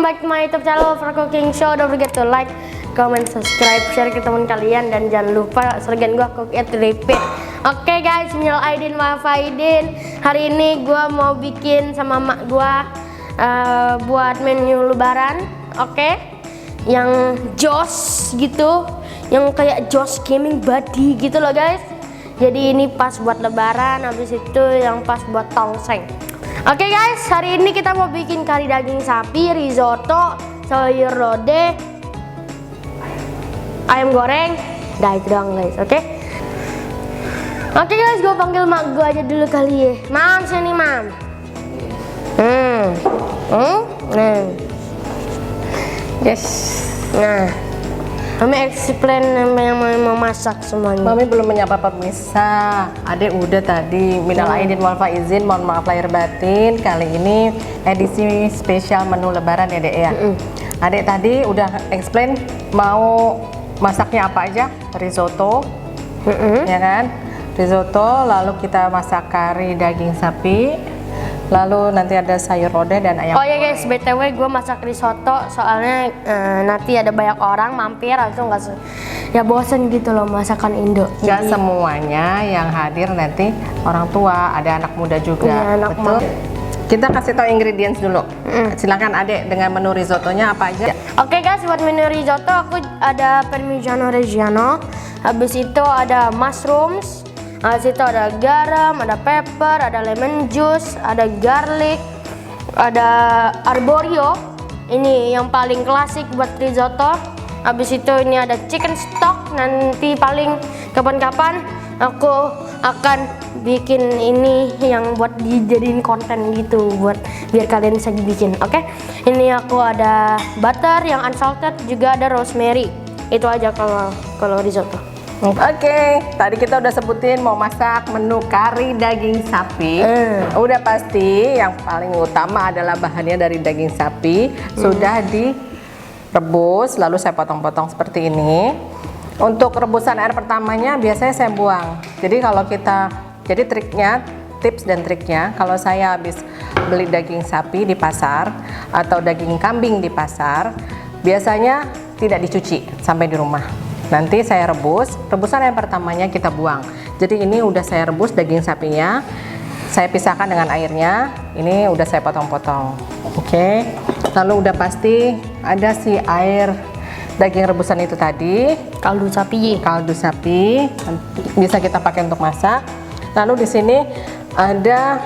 back to my YouTube channel for cooking show. Don't forget to like, comment, subscribe, share ke teman kalian, dan jangan lupa slogan gua cook it repeat. Oke guys, minal aidin wal faidin. Hari ini gua mau bikin sama mak gua buat menu lebaran. Oke, yang jos gitu, yang kayak jos gaming body gitu loh guys. Jadi ini pas buat lebaran, habis itu yang pas buat tongseng. Oke guys, hari ini kita mau bikin kari daging sapi, risotto, sayur lodeh, ayam goreng, dah itu doang guys. Oke guys, gue panggil mak gue aja dulu kali ya. Mam, sini mam. Yes. Nah, Mami explain yang mau masak semuanya. Mami belum menyapa pemirsa. Adek udah tadi. Minal aidin wal faizin, mohon maaf lahir batin. Kali ini edisi spesial menu lebaran ya Dek ya. Adek tadi udah explain mau masaknya apa aja. Risotto, ya kan? Risotto, lalu kita masak kari daging sapi, lalu nanti ada sayur lodeh dan ayam. Oh ya guys, BTW gue masak risotto soalnya nanti ada banyak orang mampir, itu nggak ya bosen gitu loh masakan Indo. Nggak semuanya yang hadir nanti orang tua, ada anak muda juga. Iya, anak betul. Kita kasih tahu ingredients dulu. Silakan Adek dengan menu risottonya apa aja. Oke guys, buat menu risotto aku ada Parmigiano Reggiano, habis itu ada mushrooms, habis itu ada garam, ada pepper, ada lemon juice, ada garlic, ada arborio. Ini yang paling klasik buat risotto. Habis itu ini ada chicken stock. Nanti paling kapan-kapan aku akan bikin ini yang buat dijadiin konten gitu, buat biar kalian bisa dibikin. Oke, ini aku ada butter yang unsalted, juga ada rosemary. Itu aja kalau risotto. Oke, tadi kita udah sebutin mau masak menu kari daging sapi. Udah pasti yang paling utama adalah bahannya dari daging sapi. Sudah direbus, lalu saya potong-potong seperti ini. Untuk rebusan air pertamanya biasanya saya buang. Jadi triknya, tips dan triknya, kalau saya habis beli daging sapi di pasar atau daging kambing di pasar, biasanya tidak dicuci sampai di rumah. Nanti saya rebus, rebusan yang pertamanya kita buang. Jadi ini udah saya rebus daging sapinya, saya pisahkan dengan airnya. Ini udah saya potong-potong. Oke. Lalu udah pasti ada si air daging rebusan itu tadi, kaldu sapi bisa kita pakai untuk masak. Lalu di sini ada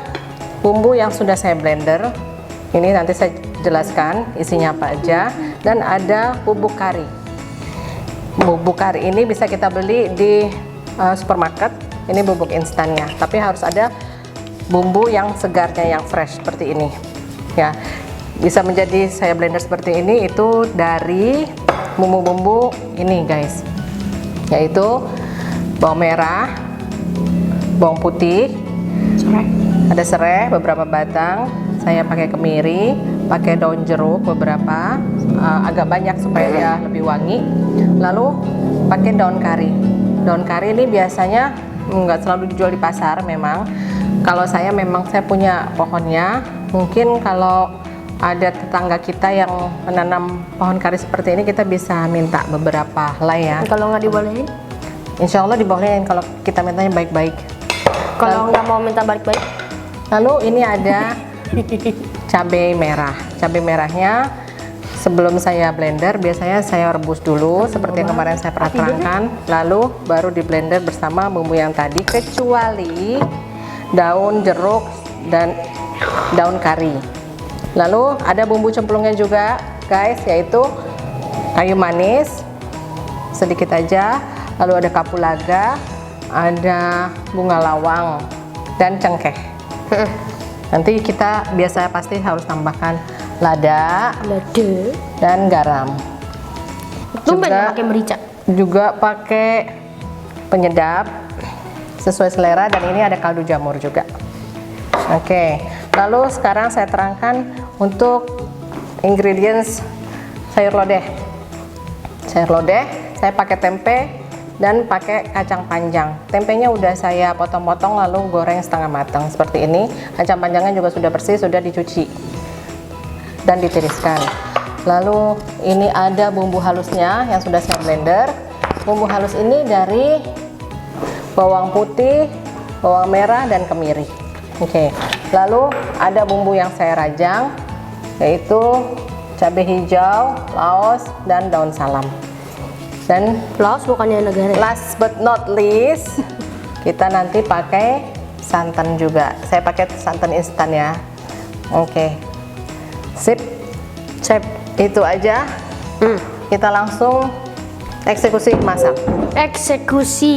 bumbu yang sudah saya blender. Ini nanti saya jelaskan isinya apa aja, dan ada bubuk kari. Bubuk kari ini bisa kita beli di supermarket. Ini bubuk instannya, tapi harus ada bumbu yang segarnya, yang fresh seperti ini. Ya, bisa menjadi saya blender seperti ini itu dari bumbu-bumbu ini guys, yaitu bawang merah, bawang putih, ada serai beberapa batang. Saya pakai kemiri, pakai daun jeruk beberapa, agak banyak supaya dia lebih wangi. Lalu pakai daun kari. Daun kari ini biasanya nggak selalu dijual di pasar memang. Kalau saya punya pohonnya. Mungkin kalau ada tetangga kita yang menanam pohon kari seperti ini, kita bisa minta beberapa helai ya. Kalau nggak dibolehin? Insya Allah dibolehin kalau kita mintanya baik-baik. Kalau nggak mau minta baik-baik? Lalu ini ada cabai merah. Cabai merahnya sebelum saya blender biasanya saya rebus dulu seperti yang kemarin saya pernah terangkan, lalu baru di blender bersama bumbu yang tadi, kecuali daun jeruk dan daun kari. Lalu ada bumbu cemplungnya juga guys, yaitu kayu manis sedikit aja, lalu ada kapulaga, ada bunga lawang dan cengkeh. Nanti kita biasa pasti harus tambahkan lada dan garam. Juga pakai merica. Juga pakai penyedap sesuai selera, dan ini ada kaldu jamur juga. Oke, lalu sekarang saya terangkan untuk ingredients sayur lodeh. Sayur lodeh saya pakai tempe dan pakai kacang panjang. Tempenya udah saya potong-potong lalu goreng setengah matang seperti ini. Kacang panjangnya juga sudah bersih, sudah dicuci dan ditiriskan. Lalu ini ada bumbu halusnya yang sudah saya blender. Bumbu halus ini dari bawang putih, bawang merah, dan kemiri. Oke. Lalu ada bumbu yang saya rajang, yaitu cabai hijau, laos, dan daun salam. Dan Laos bukannya negara. last but not least, kita nanti pakai santan juga. Saya pakai santan instan ya. Oke. Sip. Sip. Itu aja. Kita langsung eksekusi masak. Eksekusi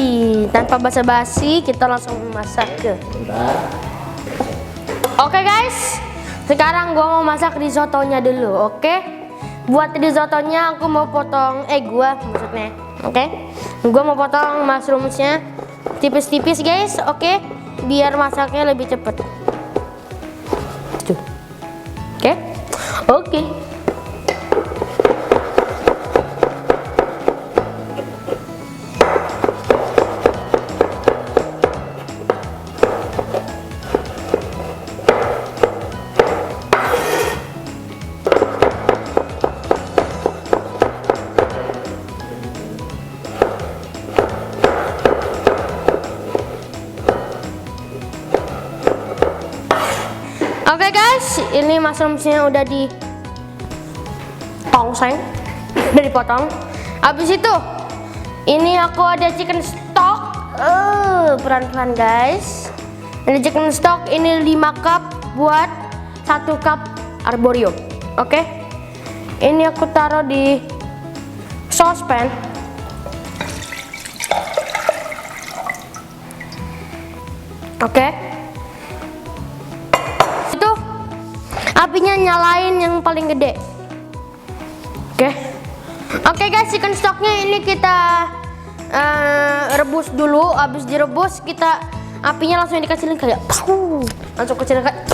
tanpa basa-basi, kita langsung masak ke. Oke guys, sekarang gua mau masak risottonya dulu. Oke, buat risottonya aku mau potong gua maksudnya. Oke, gua mau potong mushroomsnya tipis-tipis guys. Oke, biar masaknya lebih cepet. Tuh. Oke. Oke guys, ini mushroomsnya udah di tongseng, udah dipotong. Habis itu, ini aku ada chicken stock. Pelan-pelan guys. Ini chicken stock, ini 5 cup buat 1 cup arborio. Oke. Ini aku taruh di saucepan. Oke. Apinya nyalain yang paling gede. Oke guys, chicken stocknya ini kita rebus dulu. Habis direbus kita apinya langsung dikecilin kayak langsung kecilin kayak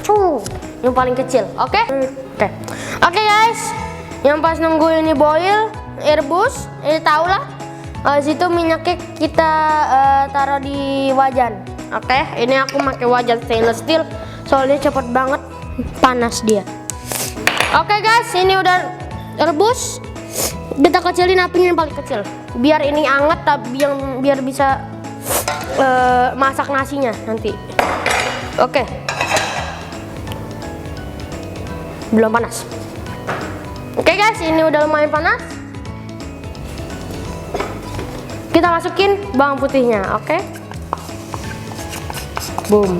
yang paling kecil. Oke guys, yang pas nunggu ini boil rebus, ini tau lah. Habis itu minyaknya kita taruh di wajan. Oke, ini aku pakai wajan stainless steel soalnya cepet banget panas dia. Oke guys, ini udah rebus. Kita kecilin apinya yang paling kecil biar ini anget, tapi biar bisa masak nasinya nanti. Oke. Belum panas. Oke guys, ini udah lumayan panas. Kita masukin bawang putihnya. Oke. Boom.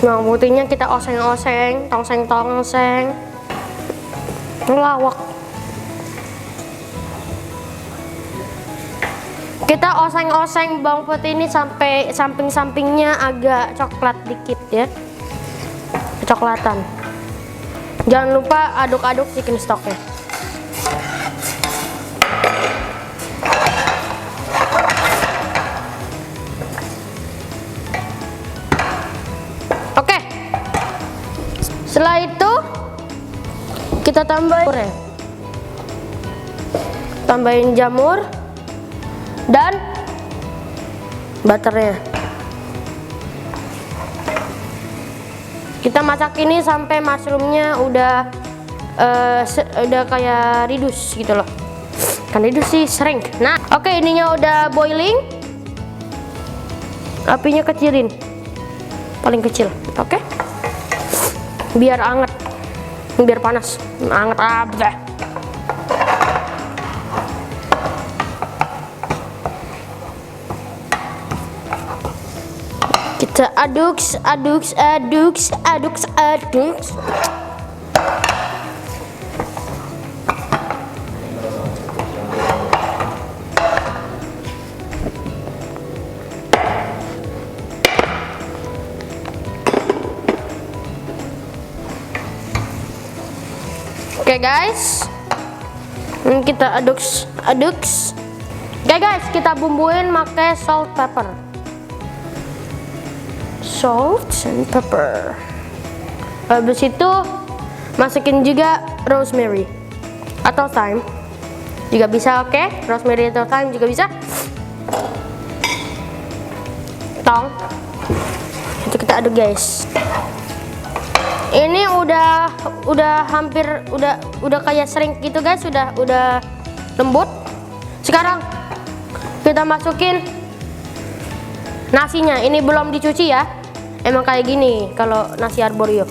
Bawang putihnya kita oseng-oseng, tongseng-tongseng, ngelawak. Kita oseng-oseng bawang putih ini sampai samping-sampingnya agak coklat dikit ya, kecoklatan. Jangan lupa aduk-aduk chicken stocknya. Setelah itu kita tambahin jamur dan butternya. Kita masak ini sampai mushroomnya udah kayak ridus gitu loh. Kan ridus sih shrink. Nah, oke, ininya udah boiling. Apinya kecilin, paling kecil. Oke. Biar anget, biar panas, anget abah. Kita aduk. Oke guys, ini kita aduk. Oke guys, kita bumbuin pakai salt and pepper. Habis itu masukin juga rosemary atau thyme juga bisa. Oke, rosemary atau thyme juga bisa. Itu kita aduk guys. Ini udah hampir udah kayak shrink gitu guys, udah lembut. Sekarang kita masukin nasinya. Ini belum dicuci ya. Emang kayak gini kalau nasi arborio.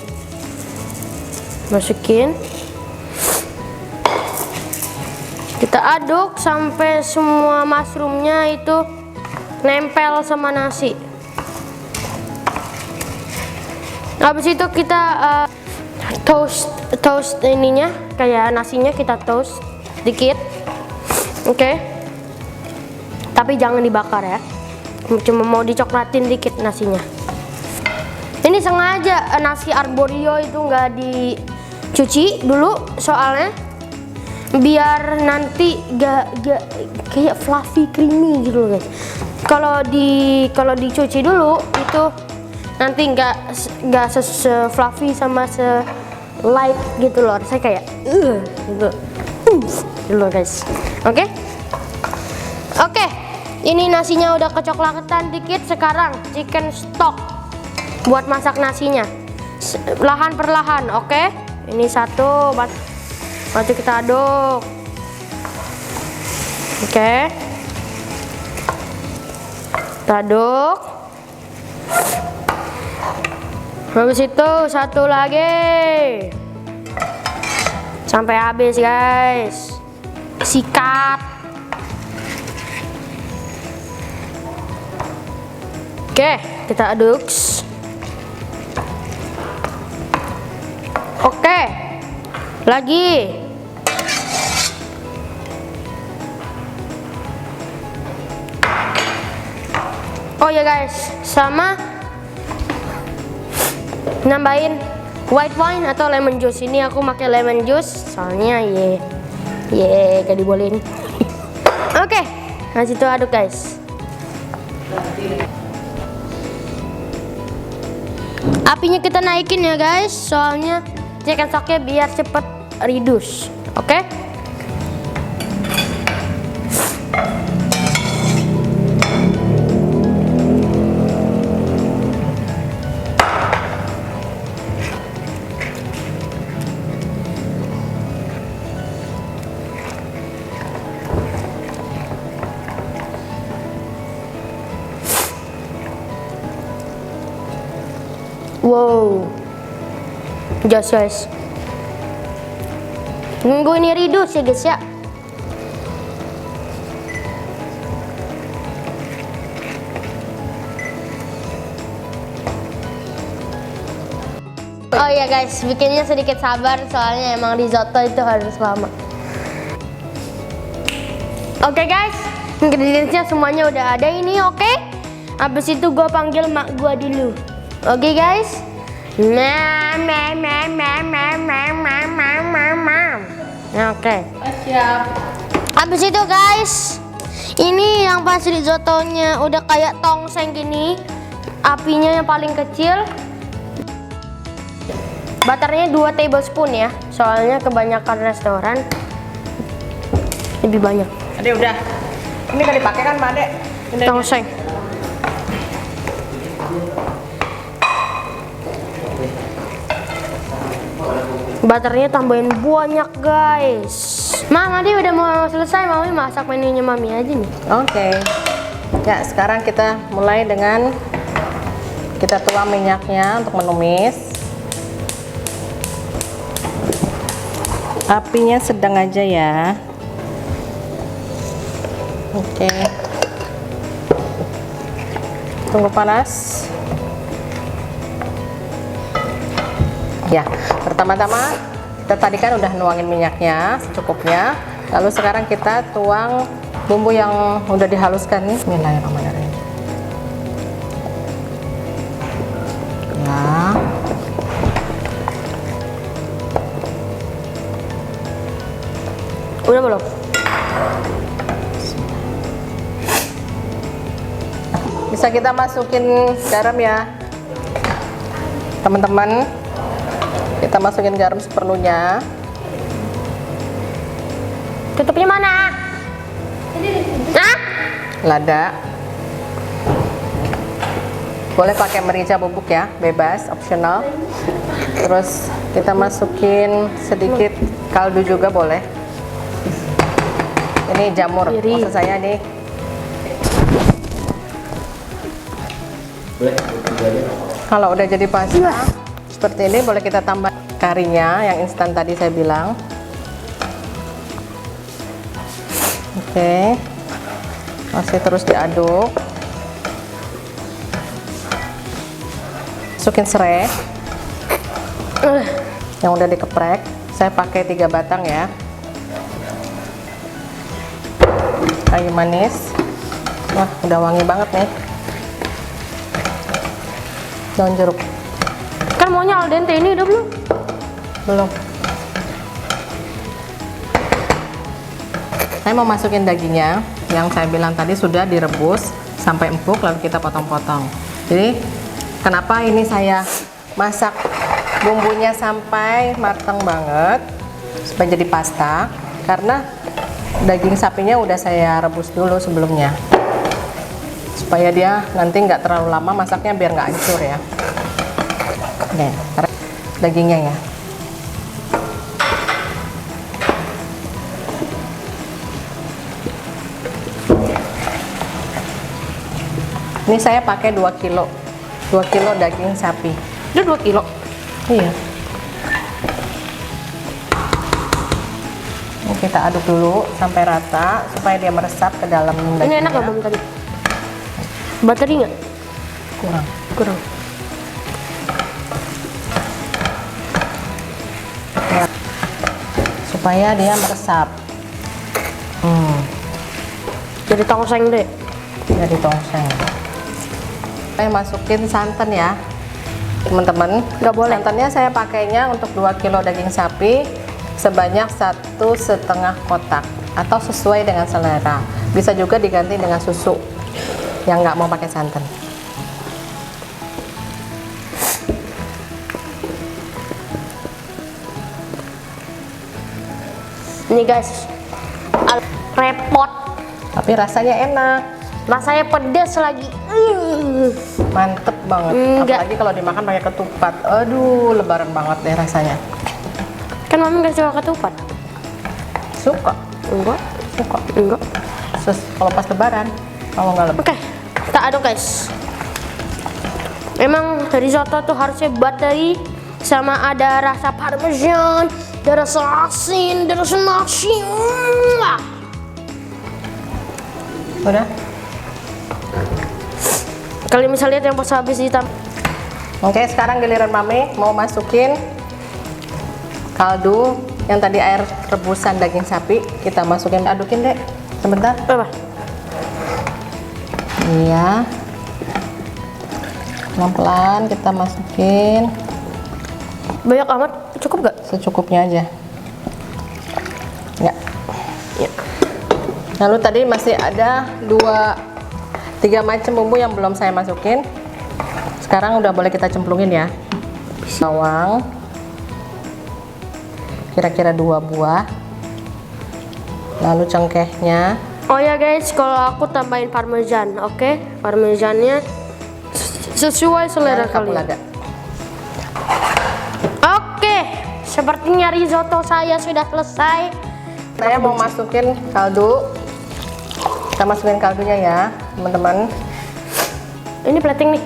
Masukin. Kita aduk sampai semua mushroomnya itu nempel sama nasi. Habis itu kita toast ininya, kayak nasinya kita toast dikit. Oke. Tapi jangan dibakar ya. Cuma mau dicoklatin dikit nasinya. Ini sengaja nasi arborio itu nggak dicuci dulu soalnya biar nanti gak kayak fluffy creamy gitu guys. Kalau dicuci dulu itu nanti nggak se-fluffy sama se-light gitu loh. Saya kayak gitu loh guys. Oke. Ini nasinya udah kecoklatan dikit. Sekarang chicken stock buat masak nasinya. Perlahan perlahan, oke? Ini satu, maju kita aduk. Oke. Kita aduk. Habis itu satu lagi. Sampai habis, guys. Sikat. Oke, kita aduk. Oke. Lagi. Oh ya guys, sama nambahin white wine atau lemon juice. Ini aku pakai lemon juice soalnya gak dibolehin. Oke, nah situ aduk guys. Apinya kita naikin ya guys, soalnya chicken stocknya biar cepet reduce. Oke. Wow, guys, nunggu ini reduce ya guys ya. Oh ya guys, bikinnya sedikit sabar soalnya emang risotto itu harus lama. Oke guys, ingredientsnya semuanya udah ada ini, oke? Habis itu gue panggil mak gue dulu. Oke guys. Oke. Siap. Habis itu guys, ini yang pas risottonya udah kayak tongseng gini, apinya yang paling kecil. Butternya 2 tablespoon ya, soalnya kebanyakan restoran lebih banyak. Ade udah. Ini kan dipakai kan, Mbak Ade? Tongseng. Butternya tambahin banyak guys. Mama dia udah mau selesai, Mami masak menunya Mami aja nih. Oke. Ya, sekarang kita mulai dengan kita tuang minyaknya untuk menumis. Apinya sedang aja ya. Oke. Tunggu panas. Ya, pertama-tama kita tadi kan udah nuangin minyaknya secukupnya. Lalu sekarang kita tuang bumbu yang udah dihaluskan nih. Bismillahirrahmanirrahim. Ya. Udah belum? Bisa kita masukin garam ya, teman-teman. Kita masukin garam seperlunya. Tutupnya mana? Nah? Lada. Boleh pakai merica bubuk ya, bebas, optional. Terus kita masukin sedikit kaldu juga boleh. Ini jamur, maksud saya nih. Kalau udah jadi pasta seperti ini, boleh kita tambah karinya yang instan tadi saya bilang. Oke, masih terus diaduk. Masukin serai yang udah dikeprek. Saya pakai 3 batang ya. Kayu manis. Wah, udah wangi banget nih. Daun jeruk. Kan maunya al dente, ini udah belum? Belum. Saya mau masukin dagingnya yang saya bilang tadi sudah direbus sampai empuk, lalu kita potong-potong. Jadi kenapa ini saya masak bumbunya sampai matang banget supaya jadi pasta, karena daging sapinya udah saya rebus dulu sebelumnya supaya dia nanti nggak terlalu lama masaknya, biar nggak hancur ya. Oke, dagingnya ya. Ini saya pakai 2 kilo daging sapi. Itu 2 kilo. Iya. Ini kita aduk dulu sampai rata supaya dia meresap ke dalam dagingnya. Ini enak nggak Bang tadi? Bateri nggak? Kurang. Supaya dia meresap. Jadi tongseng deh. Jadi tongseng. Saya masukin santan ya, teman-teman. Nggak boleh. Santannya saya pakainya untuk 2 kilo daging sapi sebanyak 1,5 kotak atau sesuai dengan selera. Bisa juga diganti dengan susu yang nggak mau pakai santan. Ini guys, repot. Tapi rasanya enak, Rasanya pedas lagi. mantep banget. Enggak. Apalagi kalau dimakan pakai ketupat. Aduh, lebaran banget deh rasanya. Kan mami nggak suka ketupat. Suka, Enggak. suka. Kalau pas lebaran, kalau nggak lebaran. Oke, kita aduk guys. Memang risotto tuh harusnya bateri sama ada rasa parmesan, ada rasa asin, ada rasa nasi. Udah. Kalian bisa lihat yang pas habis ditambah. Oke, sekarang giliran Mami mau masukin kaldu yang tadi air rebusan daging sapi. Kita masukin, adukin deh sebentar. Apa? Iya, pelan-pelan kita masukin. Banyak amat, cukup gak? Secukupnya aja ya. Ya. Lalu tadi masih ada 3 macam bumbu yang belum saya masukin. Sekarang udah boleh kita cemplungin ya. Bawang kira-kira 2 buah, lalu cengkehnya. Oh ya guys, kalau aku tambahin parmesan, oke? Parmesannya sesuai selera kalian. Kapulaga. Oke, sepertinya risotto saya sudah selesai. Saya mau masukin kaldu. Kita masukin kaldunya ya, teman-teman. Ini plating nih.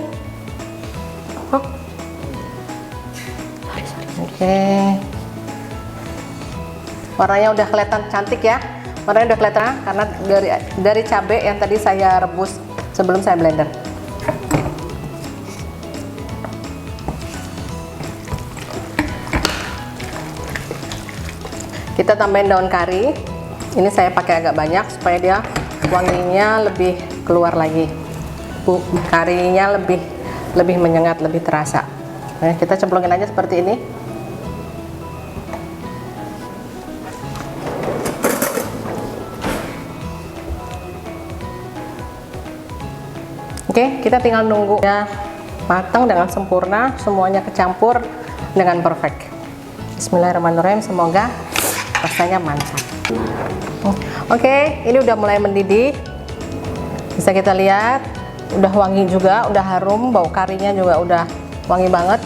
Oh, Oke. Warnanya udah kelihatan cantik ya. Warnanya udah kelihatan karena dari cabai yang tadi saya rebus sebelum saya blender. Kita tambahin daun kari. Ini saya pakai agak banyak supaya dia wanginya lebih keluar lagi. Karinya lebih menyengat, lebih terasa. Nah, kita cemplungin aja seperti ini. Oke, kita tinggal nunggu ya matang dengan sempurna, semuanya kecampur dengan perfect. Bismillahirrahmanirrahim, semoga rasanya mantap. Oke, ini udah mulai mendidih. Bisa kita lihat udah wangi juga, udah harum, bau karinya juga udah wangi banget,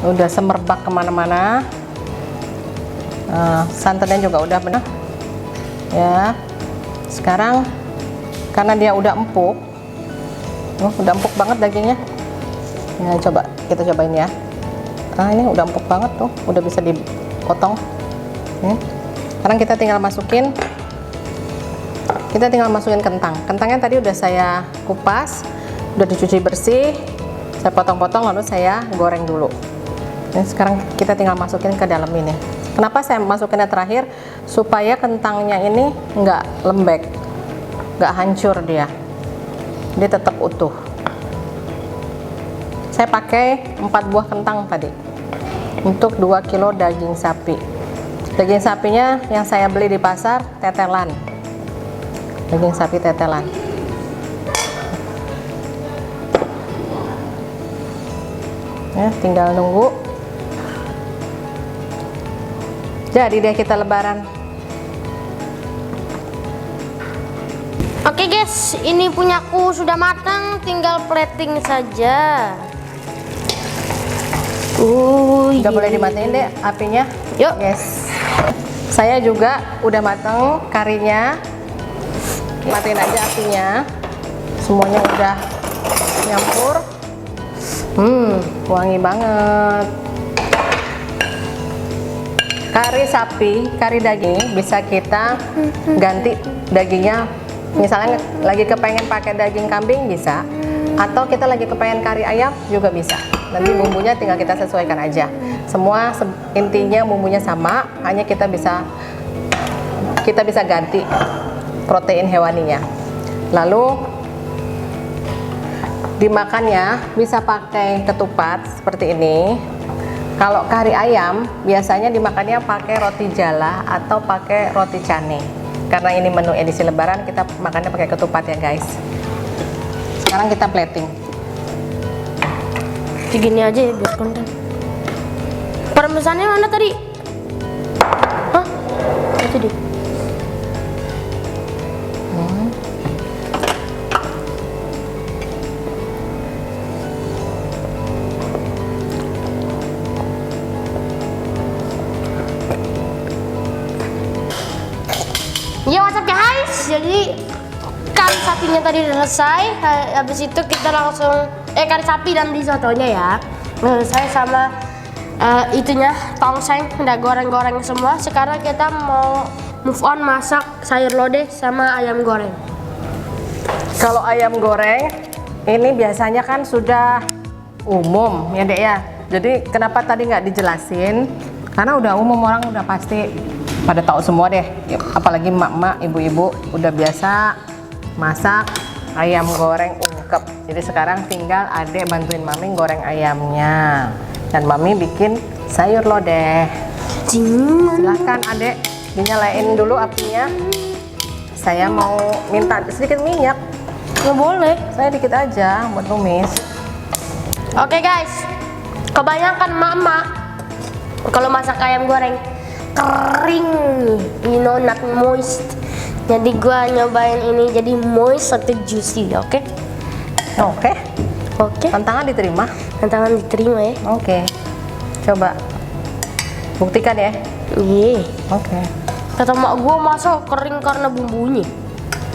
udah semerbak kemana-mana. Santannya juga udah benar ya. Sekarang karena dia udah empuk, udah empuk banget dagingnya. Nah, coba kita cobain ya. Ini udah empuk banget tuh, udah bisa dipotong. Sekarang kita tinggal masukin kentang. Kentangnya tadi udah saya kupas, udah dicuci bersih, saya potong-potong lalu saya goreng dulu. Sekarang kita tinggal masukin ke dalam ini. Kenapa saya masukinnya terakhir? Supaya kentangnya ini nggak lembek, nggak hancur dia tetap utuh. Saya pakai 4 buah kentang tadi untuk 2 kilo daging sapi. Daging sapinya yang saya beli di pasar tetelan, daging sapi tetelan. Ya, tinggal nunggu. Jadi deh kita lebaran. Oke guys, ini punyaku sudah matang, tinggal plating saja. Udah boleh dimatiin deh apinya. Yuk. Yes. Saya juga udah matang karinya. Matiin aja apinya. Semuanya udah nyampur. Wangi banget. Kari sapi, kari daging bisa kita ganti dagingnya. Misalnya lagi kepengen pakai daging kambing bisa, atau kita lagi kepengen kari ayam juga bisa. Nanti bumbunya tinggal kita sesuaikan aja. Semua intinya bumbunya sama, hanya kita bisa ganti protein hewaninya. Lalu dimakannya bisa pakai ketupat seperti ini. Kalau kari ayam biasanya dimakannya pakai roti jala atau pakai roti cane. Karena ini menu edisi lebaran, kita makannya pakai ketupat ya guys. Sekarang kita plating. Gini aja ya biar konten. Parmesannya mana tadi? Hah? Itu dia. Ya what's up guys, jadi kari sapinya tadi udah selesai. Habis itu kita langsung kari sapi dan risotonya ya udah selesai, sama itunya tongseng udah goreng-goreng semua. Sekarang kita mau move on masak sayur lodeh sama ayam goreng. Kalau ayam goreng ini biasanya kan sudah umum ya dek ya. Jadi kenapa tadi nggak dijelasin? Karena udah umum, orang udah pasti pada tahu semua deh, apalagi emak-emak, ibu-ibu udah biasa masak ayam goreng ungkep. Jadi sekarang tinggal adek bantuin mami goreng ayamnya dan mami bikin sayur lodeh. Silahkan adek dinyalain dulu apinya. Saya mau minta sedikit minyak. Nggak boleh, Saya dikit aja buat tumis. Oke guys, kebanyakan emak-emak kalau masak ayam goreng kering, not moist. Jadi gua nyobain ini jadi moist atau juicy, oke? Oke. Tantangan diterima. Tantangan diterima ya. Oke. Coba buktikan ya. Iya. Oke. Kata mak gua masa kering karena bumbunya.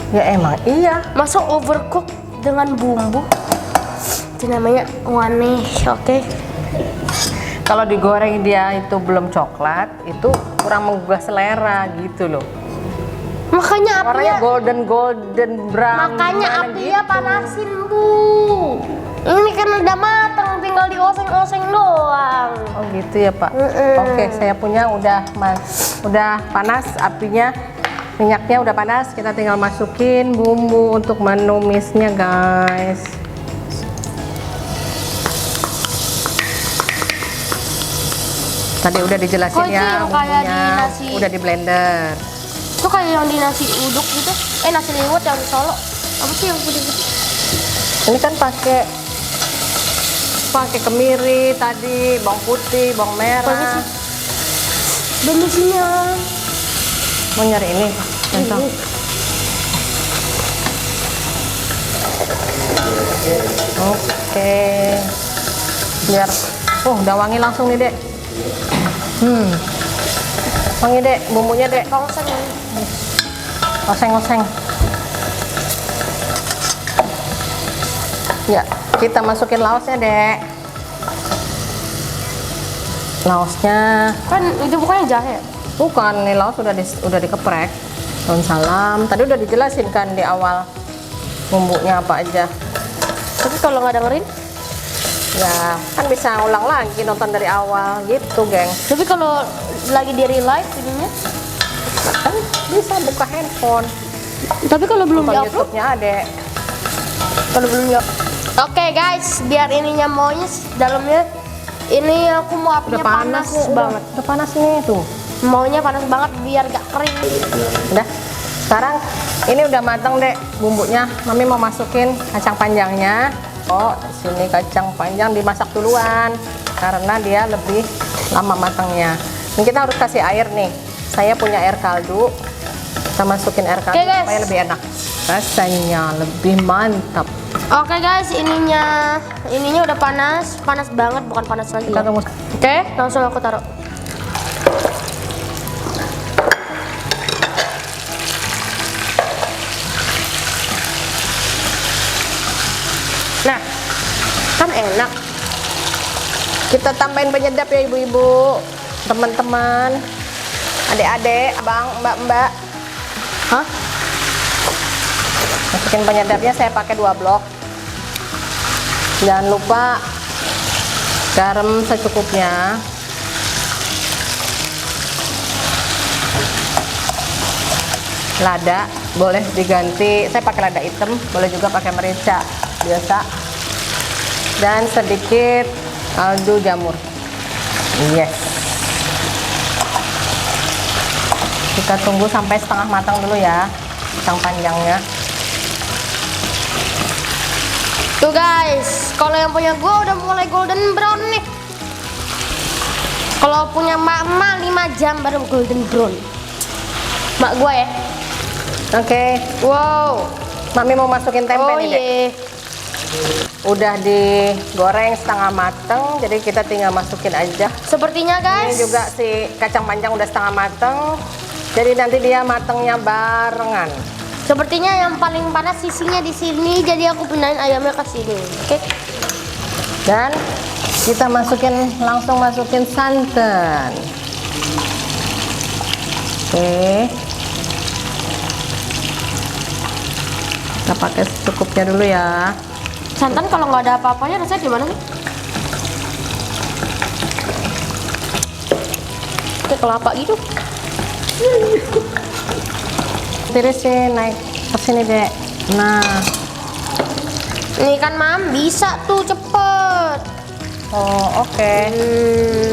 Ya emang iya. Masa overcook dengan bumbu? Itu namanya aneh, oke? Kalau digoreng dia itu belum coklat, itu kurang menggugah selera gitu loh. Makanya Warnanya apinya golden brown. Makanya gimana apinya gitu. panasin bu. Ini kan udah matang, tinggal dioseng-oseng doang. Oh gitu ya Pak. Oke, saya punya udah panas apinya, minyaknya udah panas. Kita tinggal masukin bumbu untuk menumisnya guys. Tadi udah dijelasin Kok itu ya yang kayak di bumbunya, nasi? udah di blender. Itu kayak yang di nasi uduk gitu. Nasi liwet yang di Solo. Apa sih yang putih-putih? Ini kan pakai kemiri tadi, bawang putih, bawang merah. Benisinya. Mau nyari ini, contoh. Oke. Biar udah wangi langsung nih, Dek. Wangi, Dek, bumbunya, Dek. Oseng-oseng. Ya, kita masukin laosnya, Dek. Laosnya Kan itu bukannya jahe. bukan, nih laos udah dikeprek. Daun salam. Tadi udah dijelasin kan di awal bumbunya apa aja. Tapi kalau nggak dengerin, Ya, kan bisa ulang lagi nonton dari awal gitu, geng. tapi kalau lagi di real life ininya, Kan bisa buka handphone. tapi kalau belum Nonton di-upload, YouTube-nya ada. kalau belum di Oke guys, biar ininya maunya dalamnya ini aku mau apinya Udah panas nih, banget. Udah panas nih tuh. Maunya panas banget biar gak kering. Udah. Sekarang ini udah matang, Dek, bumbunya. Mami mau masukin kacang panjangnya. Oh, sini kacang panjang dimasak duluan karena dia lebih lama matangnya. Ini kita harus kasih air nih. Saya punya air kaldu. Kita masukin air kaldu Oke, guys. supaya lebih enak. Rasanya lebih mantap. Oke guys, ininya udah panas banget, bukan panas lagi. Kita Ya. tunggu. Oke, langsung aku taruh. Nah, kan enak. Kita tambahin penyedap ya, ibu-ibu, teman-teman, adik-adik, abang, mbak-mbak. Hah? Masukin penyedapnya, saya pakai 2 blok. Jangan lupa garam secukupnya. Lada boleh diganti, saya pakai lada hitam, boleh juga pakai merica biasa. Dan sedikit kaldu jamur. Yes. Kita tunggu sampai setengah matang dulu ya, kacang panjangnya. Tuh guys, kalau yang punya gua udah mulai golden brown nih. Kalau punya mak 5 jam baru golden brown. Mak gua ya. Oke, Wow. Mami mau masukin tempe Oh nih, Dek. iya. Udah digoreng setengah mateng, jadi kita tinggal masukin aja. Sepertinya Ini guys. juga si kacang panjang udah setengah mateng, jadi nanti dia matengnya barengan. Sepertinya yang paling panas sisinya di sini, jadi aku pindahin ayamnya ke sini. Oke. Dan kita langsung masukin santan. Oke. Kita pakai secukupnya dulu ya. Santan kalau nggak ada apa-apanya rasanya gimana sih? Kayak kelapa gitu. Tirisin naik ke sini, Dek. Nah, Ini kan mam bisa tuh cepet. oh oke.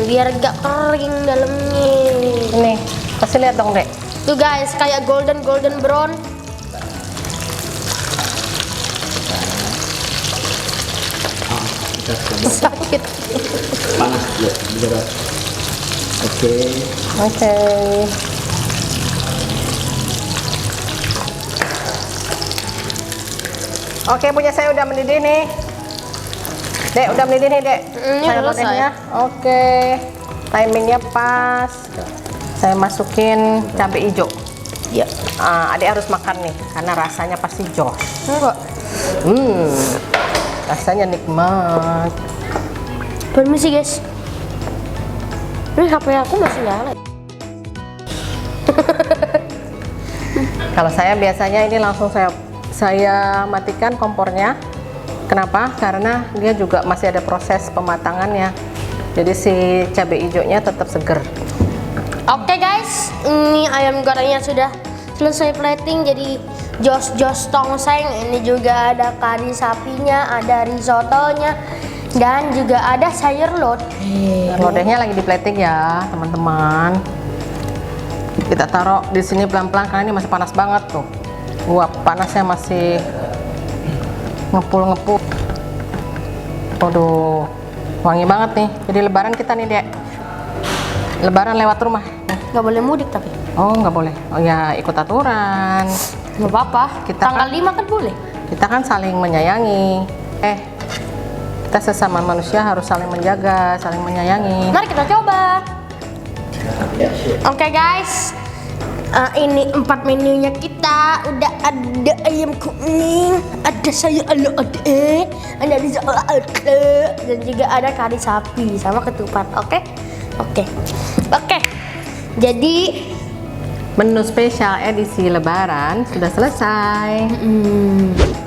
Biar gak kering dalamnya. Ini, kasih lihat dong, Dek. Tuh guys, kayak golden brown. Sakit. Panas ya, berat. Oke. Oke. Oke, punya saya udah mendidih nih. Dek, udah mendidih nih, Dek. Ini Saya udah lodehnya. Oke. Timingnya pas. Saya masukin cabai hijau. Ya. Adik harus makan nih, karena rasanya pasti jos. Enggak. Rasanya nikmat. Permisi guys. Ini HP aku masih nyala. Kalau saya biasanya ini langsung saya matikan kompornya. Kenapa? Karena dia juga masih ada proses pematangannya. Jadi si cabai hijaunya tetap seger. Oke guys, ini ayam gorengnya sudah selesai plating, jadi jos tongseng. Ini juga ada kari sapinya, ada risottonya, dan juga ada sayur lodeh. Lodehnya lagi di plating ya, teman-teman. Kita taruh di sini pelan-pelan karena ini masih panas banget tuh. Wah, panasnya masih ngepul-ngepul. Waduh, wangi banget nih. Jadi lebaran kita nih, Dek. Lebaran lewat rumah. Nggak boleh mudik tapi. Oh, nggak boleh. Oh ya, ikut aturan. Nggak apa-apa. Kita Tanggal 5 kan boleh. Kita kan saling menyayangi. Kita sesama manusia harus saling menjaga, saling menyayangi. Mari kita coba. Oke guys, ini 4 menunya kita. Udah ada ayam kuning, ada sayur ade, ada riza ade, dan juga ada kari sapi sama ketupat. Oke. Jadi Menu spesial edisi Lebaran sudah selesai.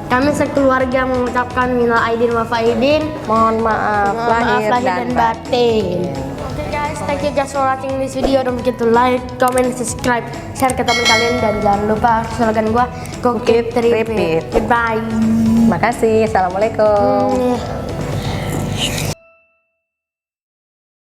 kami sekeluarga mengucapkan minal aidin wal faidin. Mohon maaf lahir dan batin. Oke guys, thank you guys for watching this video. Don't forget to like, comment, subscribe, share ke teman kalian, dan jangan lupa slogan gua, go keep repeat. Goodbye. Makasih. Assalamualaikum.